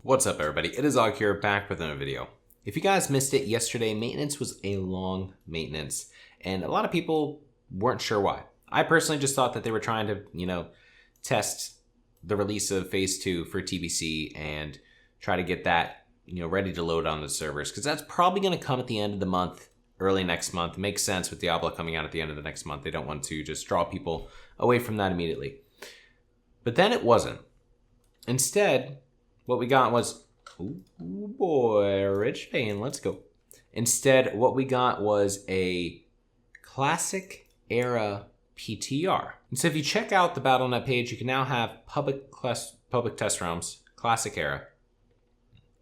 What's up, everybody? It is Og here, back with another video. If you guys missed it yesterday, maintenance was a long maintenance, and a lot of people weren't sure why. I personally just thought that they were trying to, test the release of Phase 2 for TBC and try to get that, ready to load on the servers, because that's probably going to come at the end of the month, early next month. It makes sense with Diablo coming out at the end of the next month. They don't want to just draw people away from that immediately. But then it wasn't. Instead, what we got was, ooh boy, Rich Payne, let's go. Instead, what we got was a classic era PTR. And so if you check out the Battle.net page, you can now have public test realms, classic era.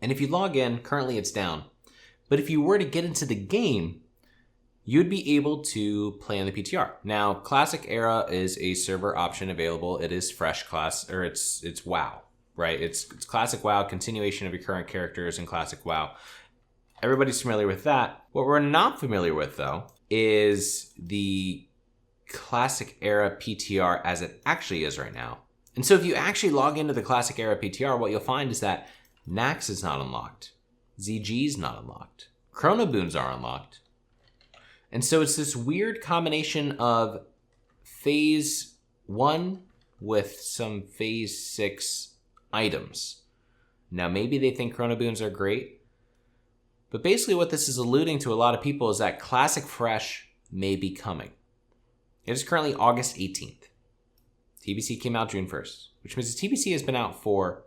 And if you log in, currently it's down. But if you were to get into the game, you'd be able to play on the PTR. Now, classic era is a server option available. It is fresh class, or it's WoW. Right, it's classic WoW, continuation of your current characters in classic WoW. Everybody's familiar with that. What we're not familiar with, though, is the classic era PTR as it actually is right now. And so if you actually log into the classic era PTR, what you'll find is that Nax is not unlocked. ZG is not unlocked. Chrono Boons are unlocked. And so it's this weird combination of Phase 1 with some Phase 6 items. Now, maybe they think Chrono Boons are great, but basically what this is alluding to a lot of people is that Classic Fresh may be coming. It is currently August 18th. TBC came out June 1st, which means the TBC has been out for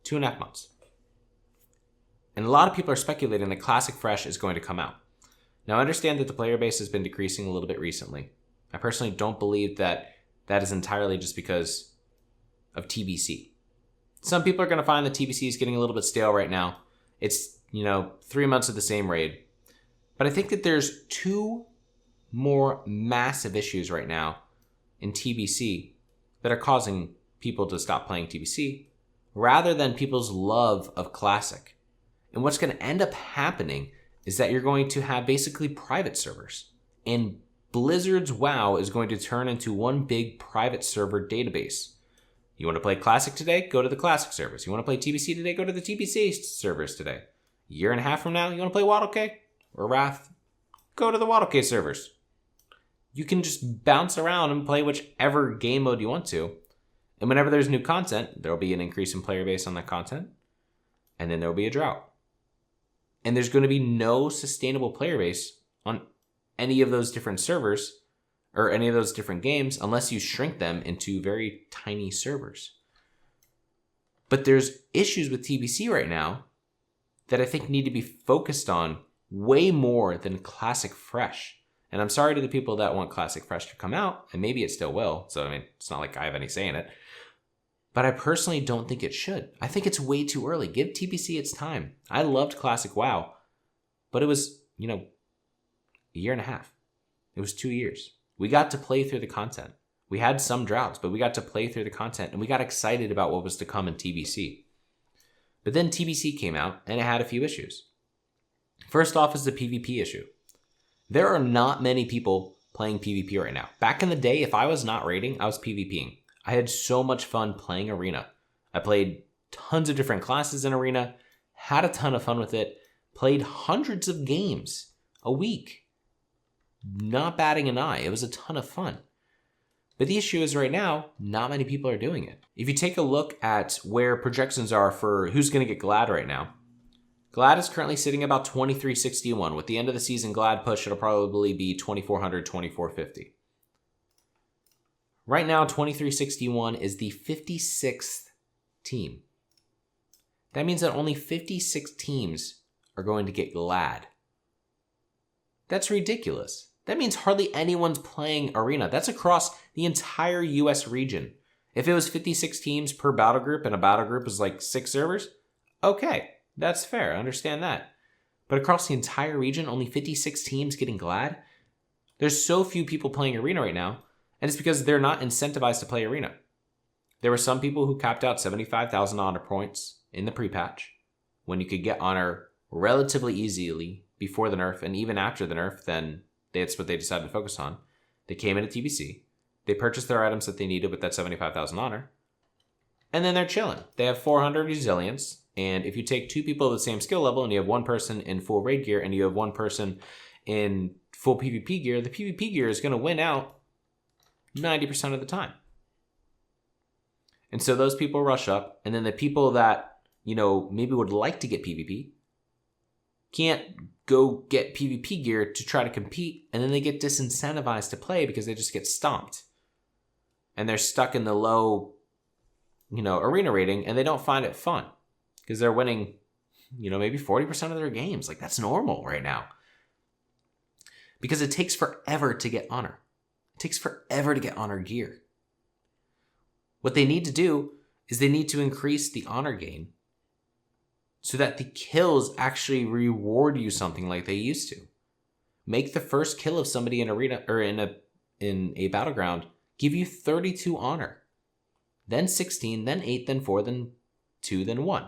2.5 months. And a lot of people are speculating that Classic Fresh is going to come out. Now, I understand that the player base has been decreasing a little bit recently. I personally don't believe that that is entirely just because of TBC. Some people are going to find that TBC is getting a little bit stale right now. It's, 3 months of the same raid. But I think that there's two more massive issues right now in TBC that are causing people to stop playing TBC rather than people's love of Classic. And what's going to end up happening is that you're going to have basically private servers. And Blizzard's WoW is going to turn into one big private server database. You want to play Classic today? Go to the Classic servers. You want to play TBC today? Go to the TBC servers today. A year and a half from now, you want to play WaddleK or Wrath? Go to the WaddleK servers. You can just bounce around and play whichever game mode you want to. And whenever there's new content, there will be an increase in player base on that content. And then there will be a drought. And there's going to be no sustainable player base on any of those different servers or any of those different games unless you shrink them into very tiny servers. But there's issues with TBC right now that I think need to be focused on way more than Classic Fresh. And I'm sorry to the people that want Classic Fresh to come out, and maybe it still will, so it's not like I have any say in it. But I personally don't think it should. I think it's way too early. Give TBC its time. I loved Classic WoW, but it was, a year and a half. It was 2 years. We got to play through the content. We had some droughts, but we got to play through the content, and we got excited about what was to come in TBC. But then TBC came out, and it had a few issues. First off is the PvP issue. There are not many people playing PvP right now. Back in the day, if I was not raiding, I was PvPing. I had so much fun playing Arena. I played tons of different classes in Arena, had a ton of fun with it, played hundreds of games a week. Not batting an eye. It was a ton of fun. But the issue is right now, not many people are doing it. If you take a look at where projections are for who's going to get Glad right now, Glad is currently sitting about 2361. With the end of the season Glad push, it'll probably be 2400, 2450. Right now, 2361 is the 56th team. That means that only 56 teams are going to get Glad. That's ridiculous. That means hardly anyone's playing Arena. That's across the entire US region. If it was 56 teams per battle group and a battle group is like 6 servers, okay, that's fair. I understand that. But across the entire region, only 56 teams getting Glad? There's so few people playing Arena right now, and it's because they're not incentivized to play Arena. There were some people who capped out 75,000 honor points in the pre-patch when you could get honor relatively easily before the nerf, and even after the nerf, then that's what they decided to focus on. They came into TBC. They purchased their items that they needed with that 75,000 honor. and then they're chilling. They have 400 resilience, and if you take two people of the same skill level and you have one person in full raid gear and you have one person in full PvP gear, the PvP gear is going to win out 90% of the time. And so those people rush up, and then the people that, maybe would like to get PvP can't go get PvP gear to try to compete, and then they get disincentivized to play because they just get stomped. And they're stuck in the low, arena rating, and they don't find it fun because they're winning, maybe 40% of their games. Like, that's normal right now. Because it takes forever to get honor. It takes forever to get honor gear. What they need to do is they need to increase the honor gain so that the kills actually reward you something like they used to. Make the first kill of somebody in arena or in a battleground give you 32 honor. Then 16, then 8, then 4, then 2, then 1.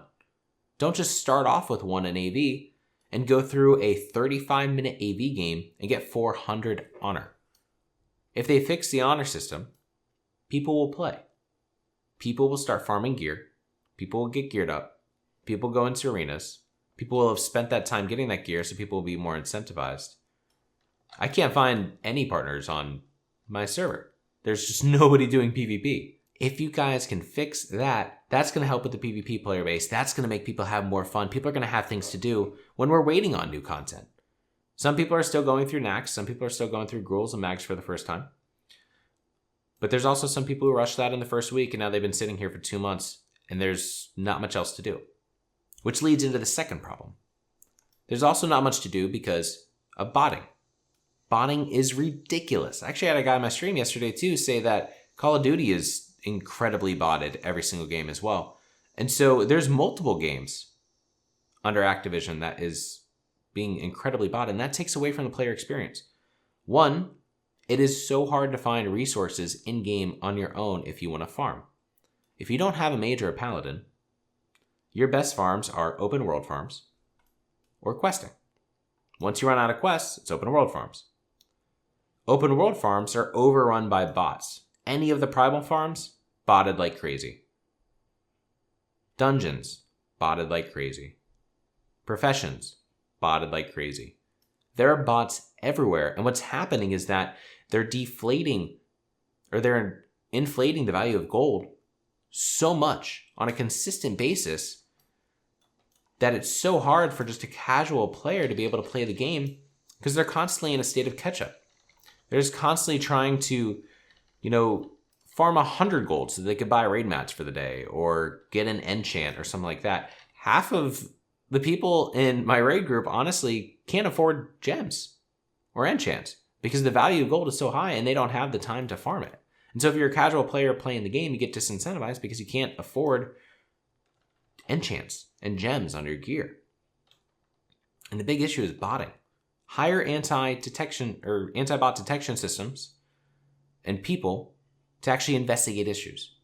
Don't just start off with 1 in AV and go through a 35-minute AV game and get 400 honor. If they fix the honor system, people will play. People will start farming gear. People will get geared up. People go into arenas. People will have spent that time getting that gear, so people will be more incentivized. I can't find any partners on my server. There's just nobody doing PvP. If you guys can fix that, that's going to help with the PvP player base. That's going to make people have more fun. People are going to have things to do when we're waiting on new content. Some people are still going through Nax. Some people are still going through Gruels and Mags for the first time. But there's also some people who rushed that in the first week, and now they've been sitting here for 2 months, and there's not much else to do. Which leads into the second problem. There's also not much to do because of botting. Botting is ridiculous. I actually had a guy on my stream yesterday too say that Call of Duty is incredibly botted every single game as well. And so there's multiple games under Activision that is being incredibly botted, and that takes away from the player experience. One, it is so hard to find resources in-game on your own if you want to farm. If you don't have a mage or a paladin, your best farms are open world farms or questing. Once you run out of quests, it's open world farms. Open world farms are overrun by bots. Any of the primal farms, botted like crazy. Dungeons, botted like crazy. Professions, botted like crazy. There are bots everywhere, and what's happening is that they're deflating or they're inflating the value of gold so much on a consistent basis that it's so hard for just a casual player to be able to play the game because they're constantly in a state of catch-up. They're just constantly trying to, farm 100 gold so they could buy raid mats for the day or get an enchant or something like that. Half of the people in my raid group honestly can't afford gems or enchants because the value of gold is so high and they don't have the time to farm it. And so if you're a casual player playing the game, you get disincentivized because you can't afford enchants and gems on your gear. And the big issue is botting. Hire anti-detection or anti-bot detection systems and people to actually investigate issues.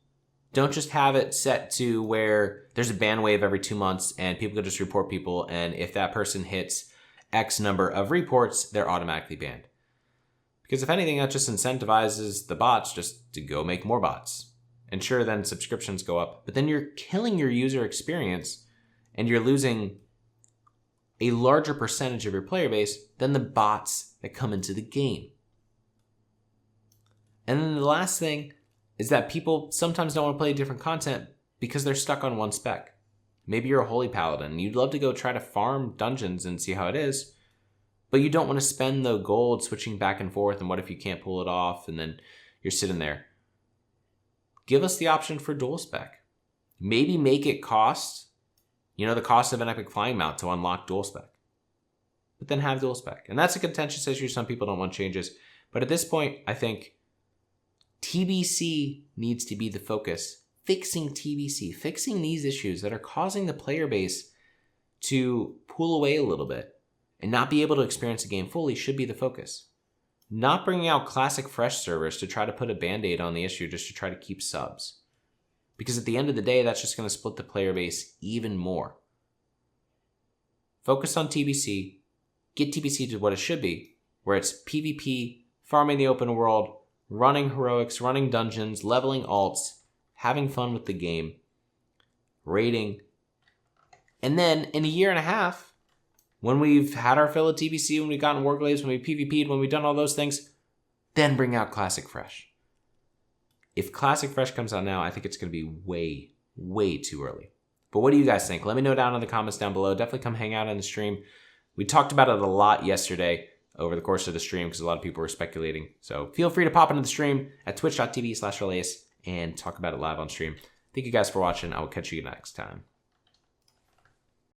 Don't just have it set to where there's a ban wave every 2 months and people can just report people, and if that person hits X number of reports, they're automatically banned. Because if anything, that just incentivizes the bots just to go make more bots. And sure, then subscriptions go up, but then you're killing your user experience and you're losing a larger percentage of your player base than the bots that come into the game. And then the last thing is that people sometimes don't want to play different content because they're stuck on one spec. Maybe you're a holy paladin and you'd love to go try to farm dungeons and see how it is, but you don't want to spend the gold switching back and forth, and what if you can't pull it off and then you're sitting there. Give us the option for dual spec. Maybe make it cost, the cost of an epic flying mount to unlock dual spec. But then have dual spec. And that's a contentious issue. Some people don't want changes. But at this point, I think TBC needs to be the focus. Fixing TBC, fixing these issues that are causing the player base to pull away a little bit and not be able to experience the game fully should be the focus. Not bringing out classic fresh servers to try to put a band-aid on the issue just to try to keep subs. Because at the end of the day, that's just going to split the player base even more. Focus on TBC. Get TBC to what it should be, where it's PvP, farming the open world, running heroics, running dungeons, leveling alts, having fun with the game, rating. And then in a year and a half, when we've had our fill of TBC, when we've gotten Warglaives, when we've PvP'd, when we've done all those things, then bring out Classic Fresh. If Classic Fresh comes out now, I think it's going to be way, way too early. But what do you guys think? Let me know down in the comments down below. Definitely come hang out on the stream. We talked about it a lot yesterday over the course of the stream because a lot of people were speculating. So feel free to pop into the stream at twitch.tv/Relaus and talk about it live on stream. Thank you guys for watching. I will catch you next time.